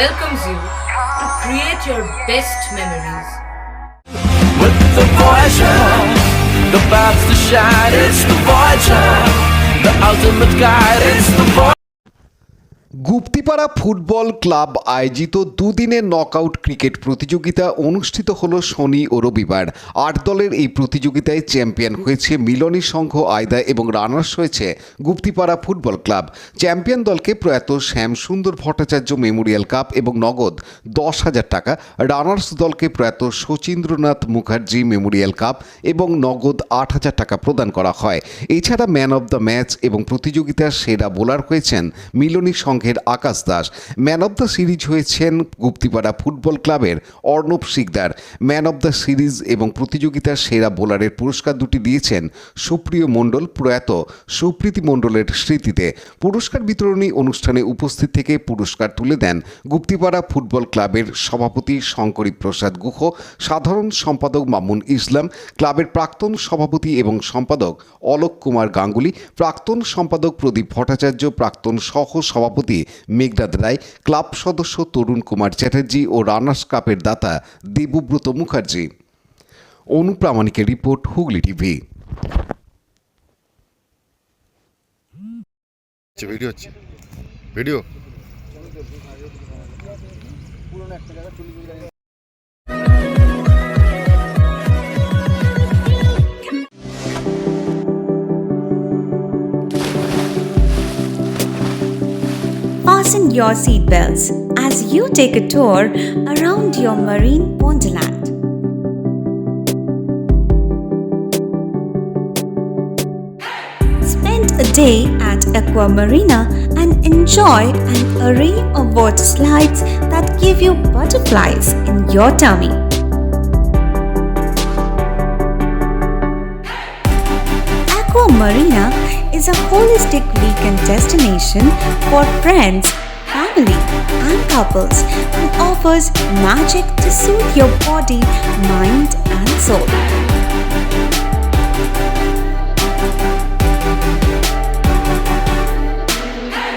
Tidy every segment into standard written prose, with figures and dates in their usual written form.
welcomes you to create your best memories. With the Voyager, the path to shine, it's the Voyager, the ultimate guide, it's the Voyager. Guptipara football club আয়োজিত দুদিনের knockout cricket প্রতিযোগিতা অনুষ্ঠিত হলো শনি ও রবিবার। ৮ দলের এই প্রতিযোগিতায় চ্যাম্পিয়ন হয়েছে মিলনী সংঘ আয়দা এবং রানার্স হয়েছে গুপ্তিপাড়া ফুটবল ক্লাব। চ্যাম্পিয়ন দলকে প্রয়াত শ্যাম সুন্দর ভট্টাচার্য মেমোরিয়াল কাপ এবং নগদ 10,000 টাকা, রানার্স দলকে প্রয়াত শচীন্দ্রনাথ মুখার্জি মেমোরিয়াল কাপ এবং নগদ 8,000 টাকা প্রদান করা হয়। এছাড়া ম্যান অব দ্য ম্যাচ এবং প্রতিযোগিতার সেরা বোলার হয়েছেন মিলনী সংঘের Akash Das. Man of the series হয়েছেন গুপ্তিপাড়া ফুটবল ক্লাবের Arnab Sikdar. Man of the series এবং প্রতিযোগিতার সেরা বোলারের পুরস্কার দুটি দিয়েছেন সুপ্রিয় মণ্ডল প্রয়াত সুপ্রীতি মণ্ডলের স্মৃতিতে। পুরস্কার বিতরণী অনুষ্ঠানে উপস্থিত থেকে পুরস্কার তুলে দেন গুপ্তিপাড়া ফুটবল ক্লাবের সভাপতি শঙ্করী প্রসাদ গুহ, সাধারণ সম্পাদক মামুন ইসলাম, ক্লাবের প্রাক্তন সভাপতি এবং সম্পাদক অলোক কুমার গাঙ্গুলি, প্রাক্তন সম্পাদক প্রদীপ ভট্টাচার্য, প্রাক্তন সহ সভাপতি মেঘনাদ রায়, ক্লাব সদস্য তরুণ কুমার চ্যাটার্জি ও রানার্স কাপের দাতা দেবব্রত মুখার্জি। অনুপ্রামাণিকের রিপোর্ট, Hooghly TV. Video Fasten your seatbelts as you take a tour around your marine wonderland. Spend a day at Aqua Marina and enjoy an array of water slides that give you butterflies in your tummy. Aqua Marina is a holistic weekend destination for friends, family, and couples and offers magic to soothe your body, mind, and soul.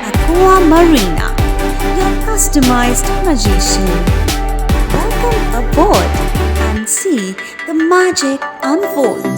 Aqua Marina, your customized magician. Welcome aboard and see the magic unfold.